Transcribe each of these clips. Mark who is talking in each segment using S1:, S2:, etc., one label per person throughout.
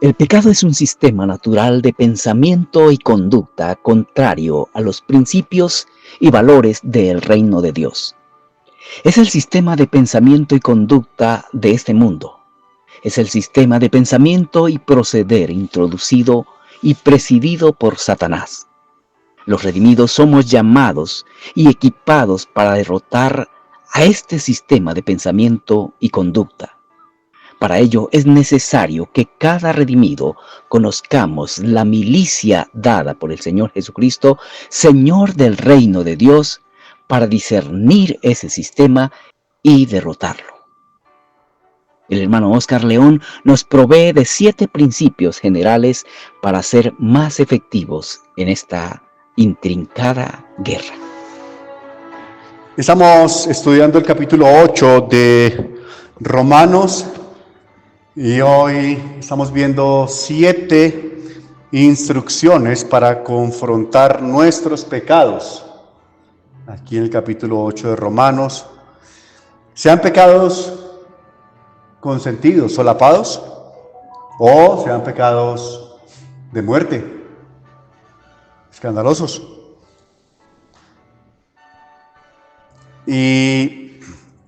S1: El pecado es un sistema natural de pensamiento y conducta contrario a los principios y valores del reino de Dios. Es el sistema de pensamiento y conducta de este mundo. Es el sistema de pensamiento y proceder introducido y presidido por Satanás. Los redimidos somos llamados y equipados para derrotar a este sistema de pensamiento y conducta. Para ello es necesario que cada redimido conozcamos la milicia dada por el Señor Jesucristo, Señor del reino de Dios, para discernir ese sistema y derrotarlo. El hermano Oscar León nos provee de 7 principios generales para ser más efectivos en esta intrincada guerra.
S2: Estamos estudiando el capítulo 8 de Romanos y hoy estamos viendo 7 instrucciones para confrontar nuestros pecados. Aquí en el capítulo 8 de Romanos, sean pecados consentidos, solapados, o sean pecados de muerte, escandalosos. Y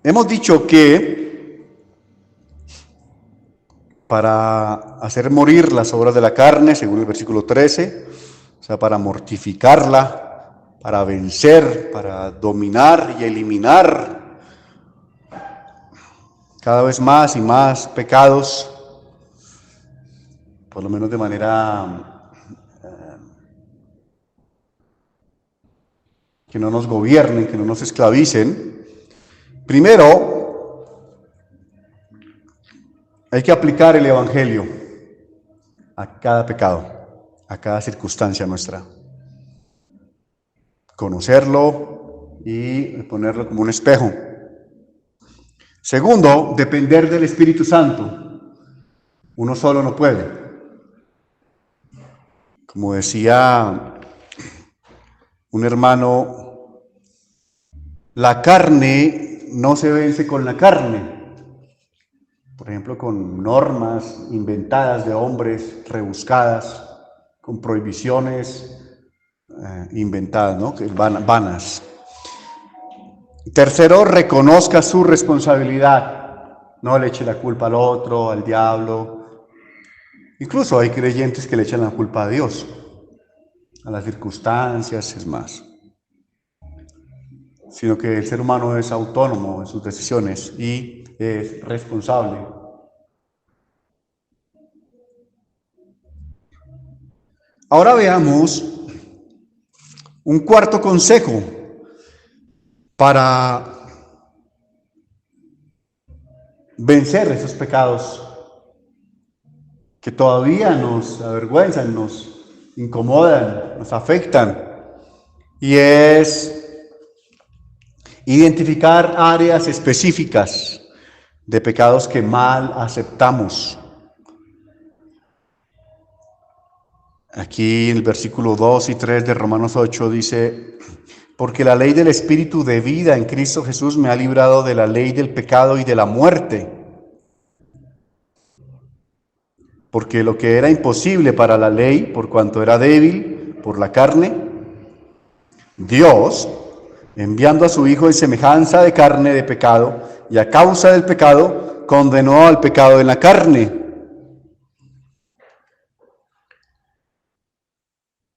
S2: hemos dicho que para hacer morir las obras de la carne, según el versículo 13, o sea, para mortificarla, para vencer, para dominar y eliminar cada vez más y más pecados, por lo menos de manera que no nos gobiernen, que no nos esclavicen. Primero, hay que aplicar el Evangelio a cada pecado, a cada circunstancia nuestra. Conocerlo y ponerlo como un espejo. Segundo, depender del Espíritu Santo. Uno solo no puede. Como decía un hermano, la carne no se vence con la carne. Por ejemplo, con normas inventadas de hombres, rebuscadas, con prohibiciones inventadas, ¿no? Vanas. Tercero, reconozca su responsabilidad. No le eche la culpa al otro, al diablo. Incluso hay creyentes que le echan la culpa a Dios, a las circunstancias, es más. Sino que el ser humano es autónomo en sus decisiones y es responsable. Ahora veamos un cuarto consejo para vencer esos pecados que todavía nos avergüenzan, nos incomodan, nos afectan, y es identificar áreas específicas de pecados que mal aceptamos. Aquí en el versículo 2 y 3 de Romanos 8 dice: porque la ley del Espíritu de vida en Cristo Jesús me ha librado de la ley del pecado y de la muerte. Porque lo que era imposible para la ley, por cuanto era débil por la carne, Dios, enviando a su Hijo en semejanza de carne de pecado, y a causa del pecado, condenó al pecado en la carne.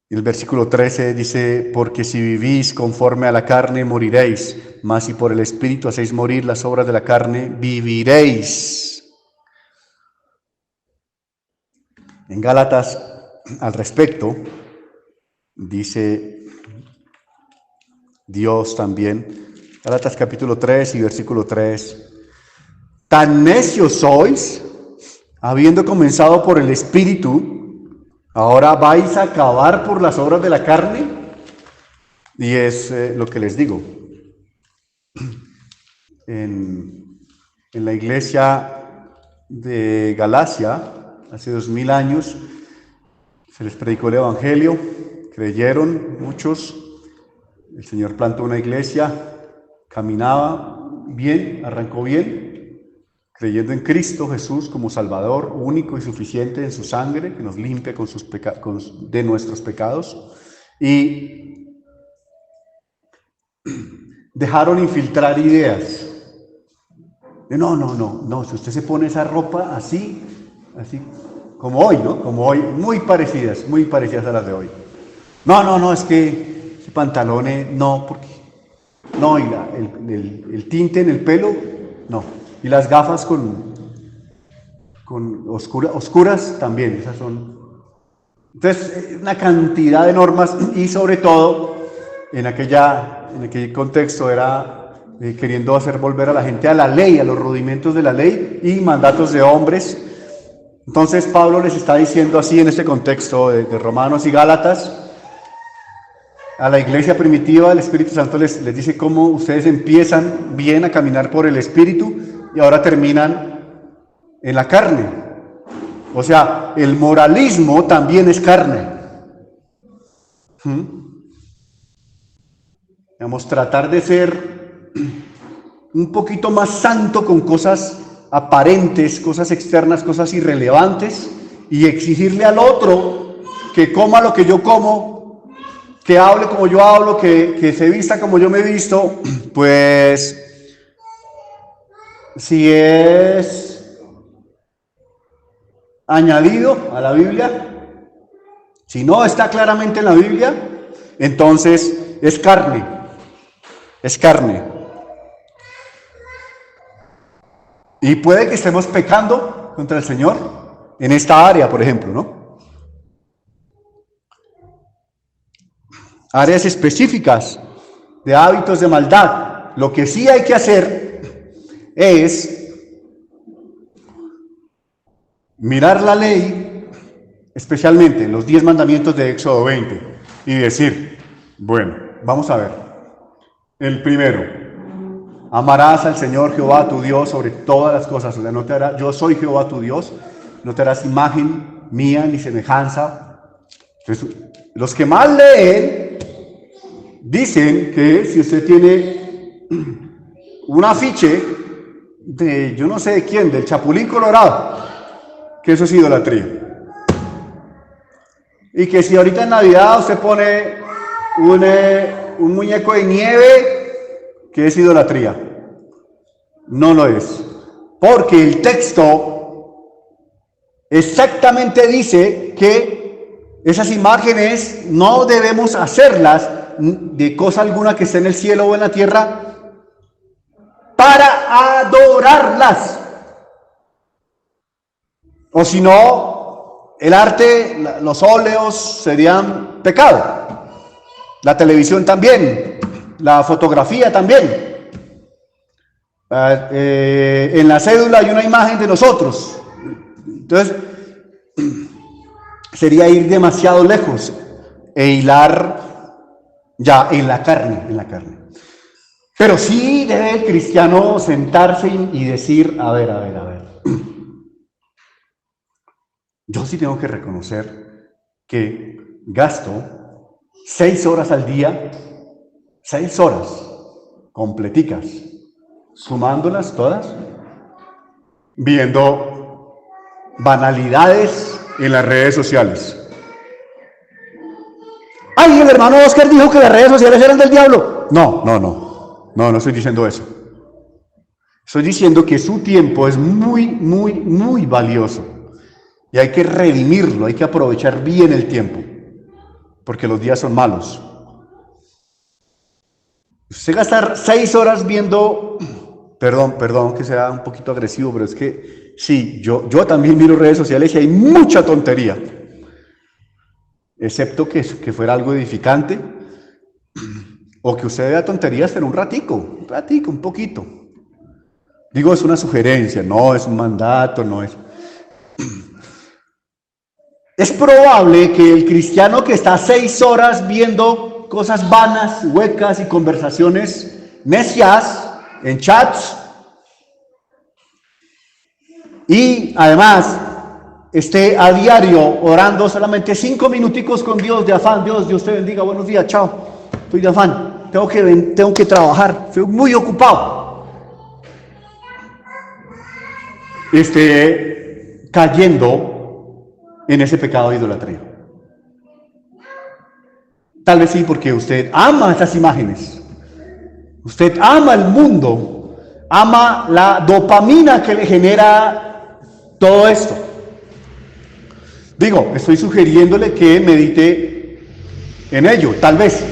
S2: El versículo 13 dice: porque si vivís conforme a la carne, moriréis, mas si por el Espíritu hacéis morir las obras de la carne, viviréis. En Gálatas, al respecto, dice Dios también, Gálatas capítulo 3 y versículo 3, tan necios sois, habiendo comenzado por el Espíritu, ahora vais a acabar por las obras de la carne. Y es lo que les digo. En la iglesia de Galacia, hace 2000 años, se les predicó el Evangelio, creyeron muchos, el Señor plantó una iglesia, caminaba bien, arrancó bien, creyendo en Cristo Jesús como Salvador único y suficiente en su sangre, que nos limpia de nuestros pecados, y dejaron infiltrar ideas. No, si usted se pone esa ropa así, como hoy, ¿no? Como hoy, muy parecidas a las de hoy. No, es que ese pantalón, no, porque, no, y el tinte en el pelo, no, y las gafas con oscuras también, esas son. Entonces, una cantidad de normas, y sobre todo, en aquel contexto era queriendo hacer volver a la gente a la ley, a los rudimentos de la ley y mandatos de hombres. Entonces Pablo les está diciendo así en este contexto de Romanos y Gálatas, a la iglesia primitiva el Espíritu Santo les dice cómo ustedes empiezan bien a caminar por el Espíritu y ahora terminan en la carne. O sea, el moralismo también es carne. Vamos a tratar de ser un poquito más santo con cosas aparentes, cosas externas, cosas irrelevantes, y exigirle al otro que coma lo que yo como, que hable como yo hablo, que se vista como yo me visto. Pues si es añadido a la Biblia, si no está claramente en la Biblia, entonces es carne. Y puede que estemos pecando contra el Señor en esta área, por ejemplo, ¿no? Áreas específicas de hábitos de maldad. Lo que sí hay que hacer es mirar la ley, especialmente los 10 mandamientos de Éxodo 20, y decir, bueno, vamos a ver. El primero, amarás al Señor Jehová tu Dios sobre todas las cosas. O sea, no te harás, yo soy Jehová tu Dios, no te harás imagen mía ni semejanza. Entonces, los que mal leen dicen que si usted tiene un afiche de yo no sé de quién, del Chapulín Colorado, que eso es idolatría. Y que si ahorita en Navidad usted pone un muñeco de nieve, que es idolatría. No lo es, porque el texto exactamente dice que esas imágenes no debemos hacerlas de cosa alguna que esté en el cielo o en la tierra para adorarlas. O si no, el arte, los óleos serían pecado. La televisión también, la fotografía también. En la cédula hay una imagen de nosotros. Entonces, sería ir demasiado lejos e hilar ya en la carne. Pero sí debe el cristiano sentarse y decir, a ver. Yo sí tengo que reconocer que gasto 6 horas al día, 6 horas completicas, sumándolas todas, viendo banalidades en las redes sociales. ¡Ay, el hermano Oscar dijo que las redes sociales eran del diablo! No estoy diciendo eso. Estoy diciendo que su tiempo es muy valioso. Y hay que redimirlo, hay que aprovechar bien el tiempo, porque los días son malos. Usted gastar 6 horas viendo, perdón que sea un poquito agresivo, pero es que sí, yo también miro redes sociales y hay mucha tontería, excepto que fuera algo edificante, o que usted vea tonterías, pero un ratico, un poquito. Digo, es una sugerencia, no es un mandato, no es... Es probable que el cristiano que está 6 horas viendo cosas vanas, huecas y conversaciones necias en chats, y además esté a diario orando solamente 5 minuticos con Dios de afán. Dios te bendiga, buenos días, chao, estoy de afán, tengo que trabajar, estoy muy ocupado. esté cayendo en ese pecado de idolatría. Tal vez sí, porque usted ama esas imágenes. Usted ama el mundo, ama la dopamina que le genera todo esto. Digo, estoy sugiriéndole que medite en ello, tal vez.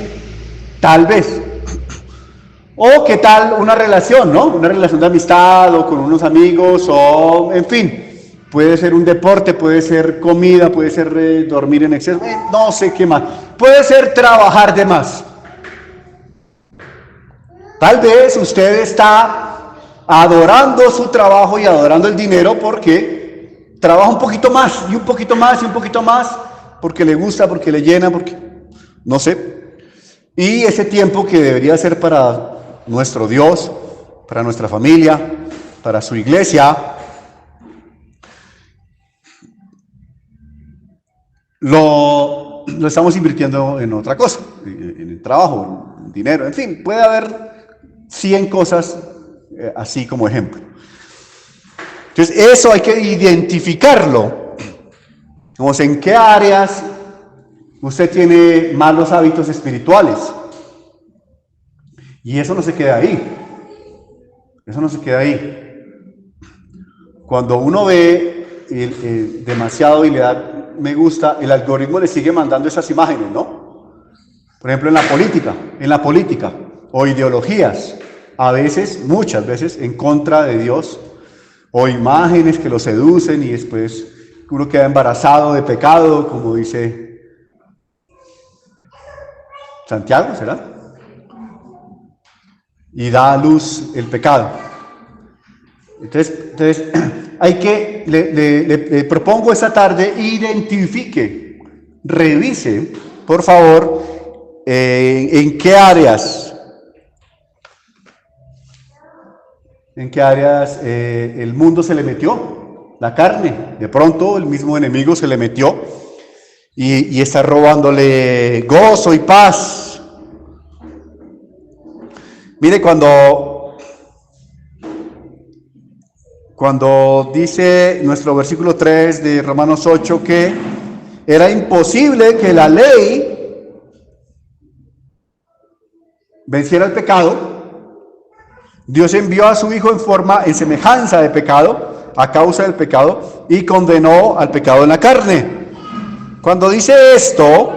S2: O qué tal una relación, ¿no? Una relación de amistad o con unos amigos o, en fin, puede ser un deporte, puede ser comida, puede ser dormir en exceso, no sé qué más. Puede ser trabajar de más. Tal vez usted está adorando su trabajo y adorando el dinero porque trabaja un poquito más y un poquito más y un poquito más, porque le gusta, porque le llena, porque no sé. Y ese tiempo que debería ser para nuestro Dios, para nuestra familia, para su iglesia, lo estamos invirtiendo en otra cosa, en el trabajo, en dinero, en fin, puede haber 100 cosas así como ejemplo. Entonces eso hay que identificarlo. Vamos, en qué áreas usted tiene malos hábitos espirituales. Y eso no se queda ahí. Eso no se queda ahí. Cuando uno ve demasiado y le da me gusta, el algoritmo le sigue mandando esas imágenes, ¿no? Por ejemplo, en la política, o ideologías, a veces, muchas veces, en contra de Dios, o imágenes que lo seducen y después uno queda embarazado de pecado, como dice Santiago, ¿será? Y da a luz el pecado. Entonces hay que, le propongo esta tarde, identifique, revise, por favor, en qué áreas el mundo se le metió, la carne, de pronto el mismo enemigo se le metió y está robándole gozo y paz. Mire, cuando dice nuestro versículo 3 de Romanos 8 que era imposible que la ley venciera el pecado, Dios envió a su Hijo en semejanza de pecado, a causa del pecado, y condenó al pecado en la carne. Cuando dice esto,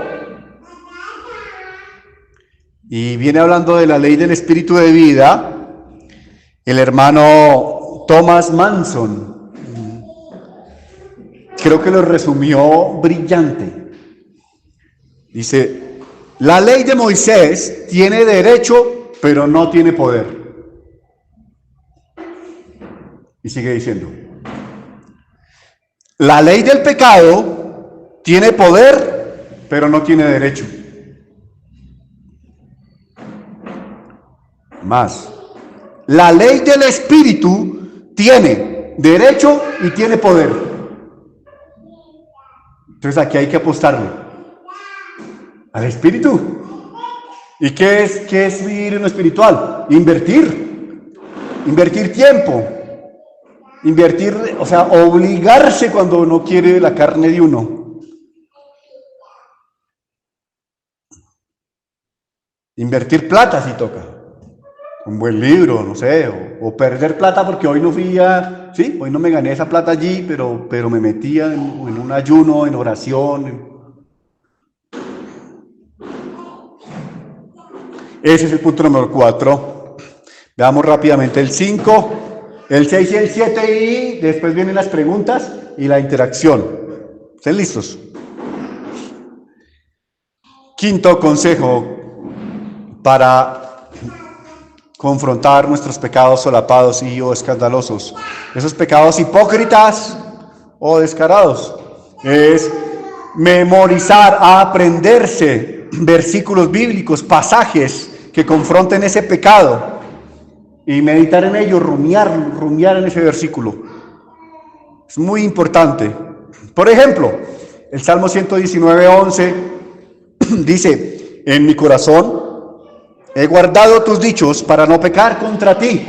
S2: y viene hablando de la ley del espíritu de vida, el hermano Thomas Manson creo que lo resumió brillante. Dice, la ley de Moisés tiene derecho, pero no tiene poder. Y sigue diciendo, la ley del pecado tiene poder, pero no tiene derecho. Más, la ley del espíritu tiene derecho y tiene poder. Entonces aquí hay que apostarle al espíritu. ¿Y qué es vivir en lo espiritual? Invertir tiempo, o sea, obligarse cuando uno quiere la carne de uno. Invertir plata si toca. Un buen libro, no sé, o perder plata porque hoy no hoy no me gané esa plata allí, pero me metía en un ayuno, en oración. Ese es el punto número 4. Veamos rápidamente el 5, el 6 y el 7 y después vienen las preguntas y la interacción. ¿Están listos? Quinto consejo para confrontar nuestros pecados solapados y o escandalosos, esos pecados hipócritas o descarados, es memorizar, aprenderse versículos bíblicos, pasajes que confronten ese pecado y meditar en ello, rumiar en ese versículo. Es muy importante. Por ejemplo, el Salmo 119:11 dice, en mi corazón he guardado tus dichos para no pecar contra ti.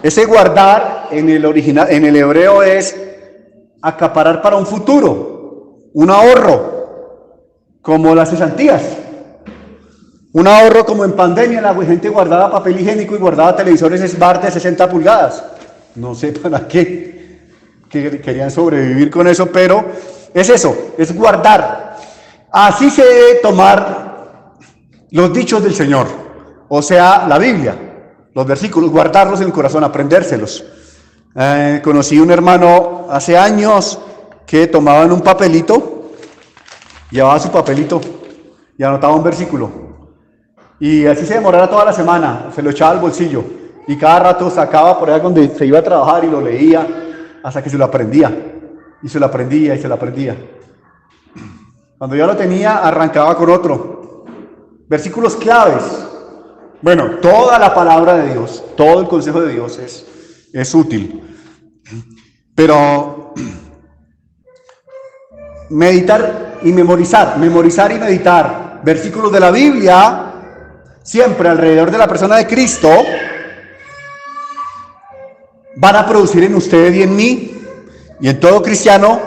S2: Ese guardar en el original, en el hebreo es acaparar para un futuro, un ahorro, como las cesantías. Un ahorro como en pandemia, la gente guardaba papel higiénico y guardaba televisores Smart de 60 pulgadas. No sé para qué, que querían sobrevivir con eso, pero es eso, es guardar. Así se debe tomar los dichos del Señor, o sea, la Biblia, los versículos, guardarlos en el corazón, aprendérselos. Conocí un hermano hace años que tomaba en un papelito, llevaba su papelito y anotaba un versículo. Y así se demoraba toda la semana, se lo echaba al bolsillo y cada rato sacaba por allá donde se iba a trabajar y lo leía hasta que se lo aprendía. Y se lo aprendía y se lo aprendía. Cuando ya lo tenía, arrancaba con otro. Versículos claves. Bueno, toda la palabra de Dios, todo el consejo de Dios es útil. Pero meditar y memorizar y meditar versículos de la Biblia siempre alrededor de la persona de Cristo van a producir en usted y en mí y en todo cristiano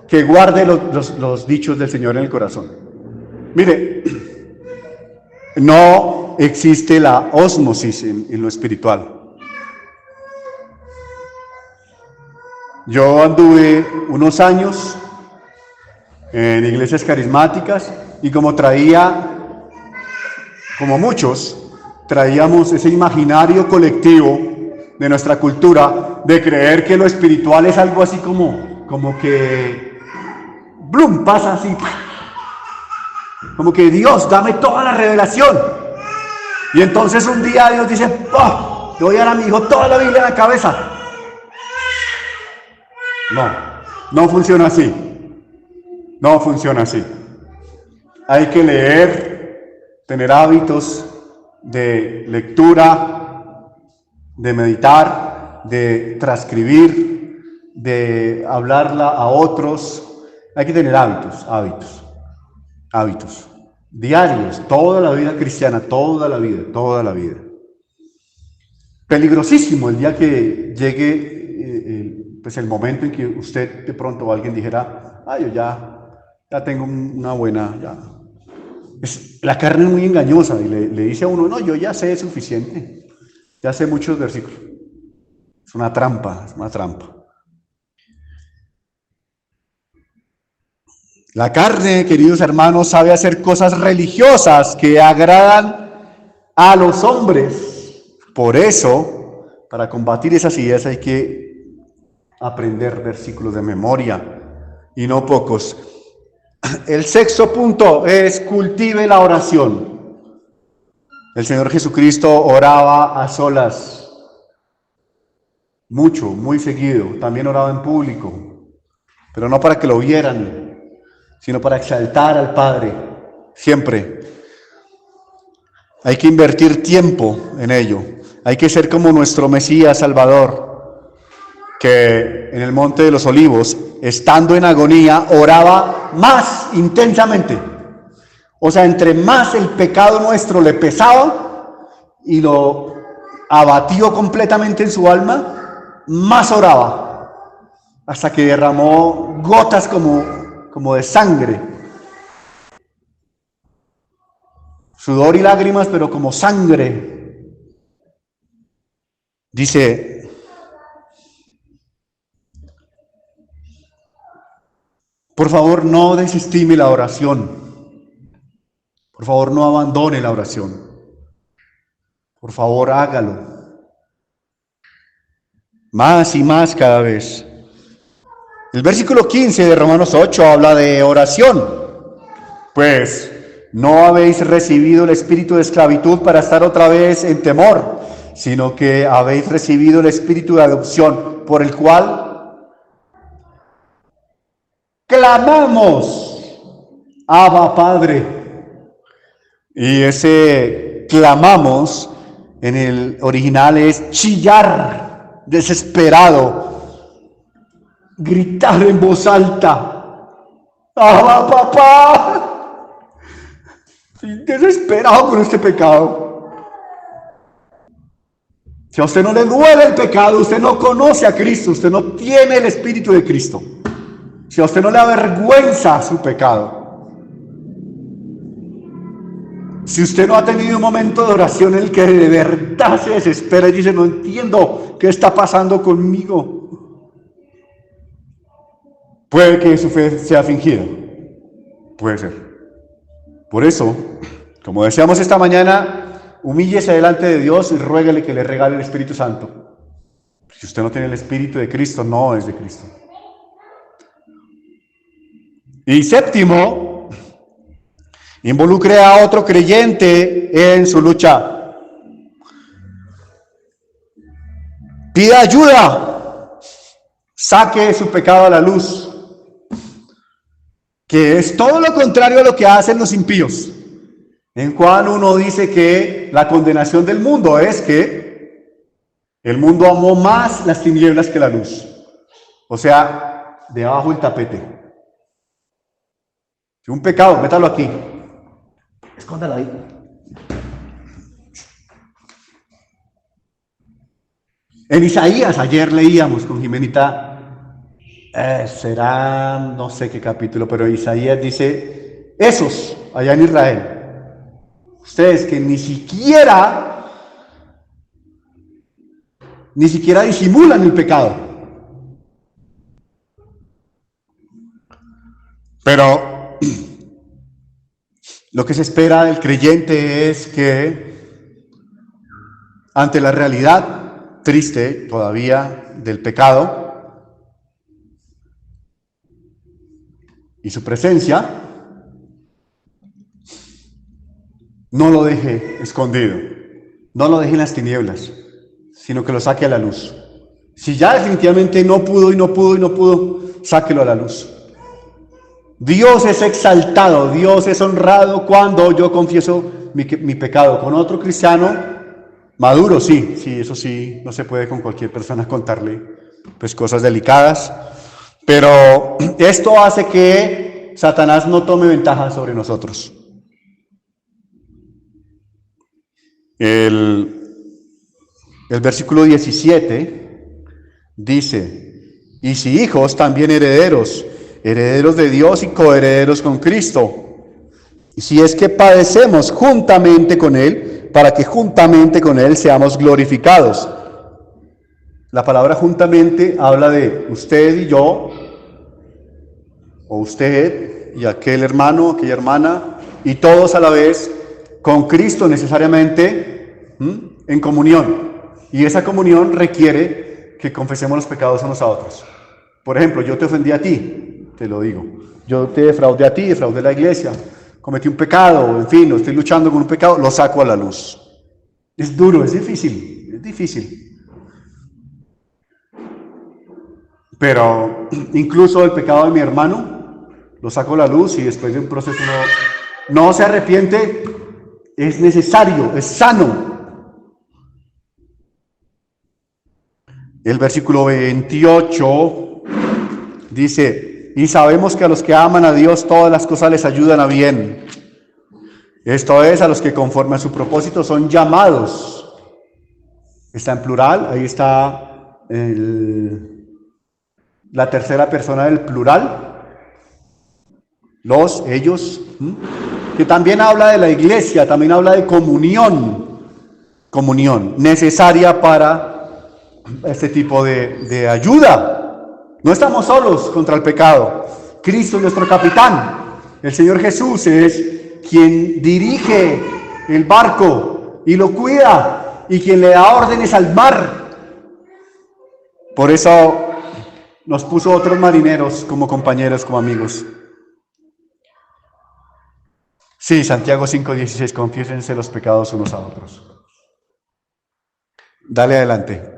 S2: que guarde los dichos del Señor en el corazón. Mire, no existe la ósmosis en lo espiritual. Yo anduve unos años en iglesias carismáticas y como muchos, traíamos ese imaginario colectivo de nuestra cultura de creer que lo espiritual es algo así como que ¡blum! Pasa así, como que Dios, dame toda la revelación. Y entonces un día Dios dice, ¡oh! Le voy a dar a mi hijo toda la Biblia en la cabeza. No funciona así. No funciona así. Hay que leer, tener hábitos de lectura, de meditar, de transcribir, de hablarla a otros. Hay que tener hábitos diarios, toda la vida cristiana, toda la vida. Peligrosísimo el día que llegue pues el momento en que usted de pronto o alguien dijera, yo ya tengo una buena, la carne es muy engañosa y le dice a uno, no, yo ya sé suficiente, ya sé muchos versículos. Es una trampa. La carne, queridos hermanos, sabe hacer cosas religiosas que agradan a los hombres. Por eso, para combatir esas ideas hay que aprender versículos de memoria y no pocos. El sexto punto es cultive la oración. El Señor Jesucristo oraba a solas, mucho, muy seguido. También oraba en público, pero no para que lo vieran, sino para exaltar al Padre, siempre. Hay que invertir tiempo en ello. Hay que ser como nuestro Mesías Salvador, que en el Monte de los Olivos, estando en agonía, oraba más intensamente. O sea, entre más el pecado nuestro le pesaba y lo abatió completamente en su alma, más oraba, hasta que derramó gotas como de sangre. Sudor y lágrimas, pero como sangre. Dice, por favor, no desestime la oración. Por favor, no abandone la oración. Por favor, hágalo. Más y más cada vez. El versículo 15 de Romanos 8 habla de oración. Pues no habéis recibido el espíritu de esclavitud para estar otra vez en temor, sino que habéis recibido el espíritu de adopción, por el cual clamamos, Abba Padre. Y ese clamamos en el original es chillar, desesperado, gritar en voz alta, ¡Abba papá! Desesperado con este pecado. Si a usted no le duele el pecado, usted no conoce a Cristo, usted no tiene el Espíritu de Cristo. Si a usted no le avergüenza su pecado, si usted no ha tenido un momento de oración en el que de verdad se desespera y dice, no entiendo qué está pasando conmigo, puede que su fe sea fingida. Puede ser. Por eso, como decíamos esta mañana, humíllese delante de Dios y ruéguele que le regale el Espíritu Santo. Si usted no tiene el Espíritu de Cristo, no es de Cristo. Y séptimo, involucre a otro creyente en su lucha. Pida ayuda. Saque su pecado a la luz, que es todo lo contrario a lo que hacen los impíos. En Juan 1 dice que la condenación del mundo es que el mundo amó más las tinieblas que la luz. O sea, debajo del tapete. Si un pecado, métalo aquí. Escóndalo ahí. En Isaías, ayer leíamos con Jimenita, será no sé qué capítulo, pero Isaías dice, esos allá en Israel, ustedes que ni siquiera disimulan el pecado. Pero lo que se espera del creyente es que ante la realidad triste todavía del pecado y su presencia, no lo deje escondido, no lo deje en las tinieblas, sino que lo saque a la luz. Si ya definitivamente no pudo, sáquelo a la luz. Dios es exaltado, Dios es honrado cuando yo confieso mi pecado. Con otro cristiano maduro, sí, eso sí, no se puede con cualquier persona contarle pues cosas delicadas, pero esto hace que Satanás no tome ventaja sobre nosotros. El versículo 17 dice, y si hijos, también herederos de Dios y coherederos con Cristo. Y si es que padecemos juntamente con Él, para que juntamente con Él seamos glorificados. La palabra juntamente habla de usted y yo, o usted y aquel hermano, aquella hermana, y todos a la vez, con Cristo necesariamente, en comunión. Y esa comunión requiere que confesemos los pecados unos a otros. Por ejemplo, yo te ofendí a ti, te lo digo. Yo te defraudé a ti, defraudé a la iglesia. Cometí un pecado, en fin, estoy luchando con un pecado, lo saco a la luz. Es duro, es difícil. Pero incluso el pecado de mi hermano, lo saco a la luz y después de un proceso no se arrepiente, es necesario, es sano. El versículo 28 dice, y sabemos que a los que aman a Dios todas las cosas les ayudan a bien. Esto es, a los que conforme a su propósito son llamados. Está en plural, ahí está la tercera persona del plural. Los, ellos, que también habla de la iglesia, también habla de comunión necesaria para este tipo de ayuda. No estamos solos contra el pecado. Cristo es nuestro capitán. El Señor Jesús es quien dirige el barco y lo cuida y quien le da órdenes al mar. Por eso nos puso otros marineros como compañeros, como amigos. Sí, Santiago 5:16, confiésense los pecados unos a otros. Dale adelante.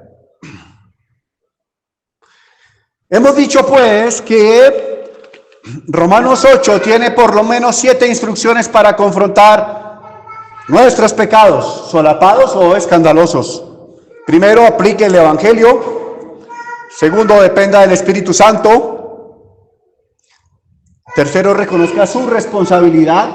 S2: Hemos dicho pues que Romanos 8 tiene por lo menos 7 instrucciones para confrontar nuestros pecados, solapados o escandalosos. Primero, aplique el Evangelio. Segundo, dependa del Espíritu Santo. Tercero, reconozca su responsabilidad.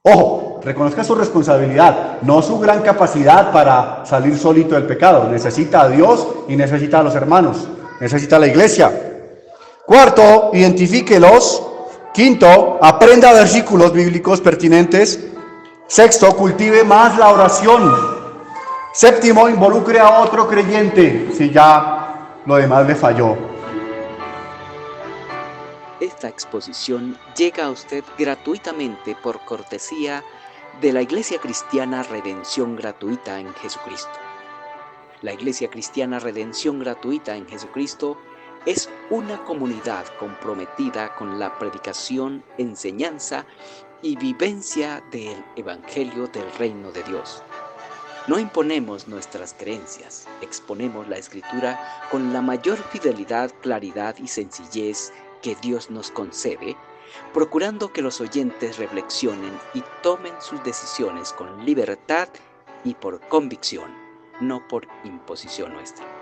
S2: Ojo, reconozca su responsabilidad, no su gran capacidad para salir solito del pecado. Necesita a Dios y necesita a los hermanos, necesita a la iglesia. Cuarto, identifíquelos. Quinto, aprenda versículos bíblicos pertinentes. Sexto, cultive más la oración. Séptimo, involucre a otro creyente si ya lo demás le falló.
S1: Esta exposición llega a usted gratuitamente por cortesía de la Iglesia Cristiana Redención Gratuita en Jesucristo. La Iglesia Cristiana Redención Gratuita en Jesucristo es una comunidad comprometida con la predicación, enseñanza y vivencia del Evangelio del Reino de Dios. No imponemos nuestras creencias, exponemos la Escritura con la mayor fidelidad, claridad y sencillez que Dios nos concede, procurando que los oyentes reflexionen y tomen sus decisiones con libertad y por convicción, no por imposición nuestra.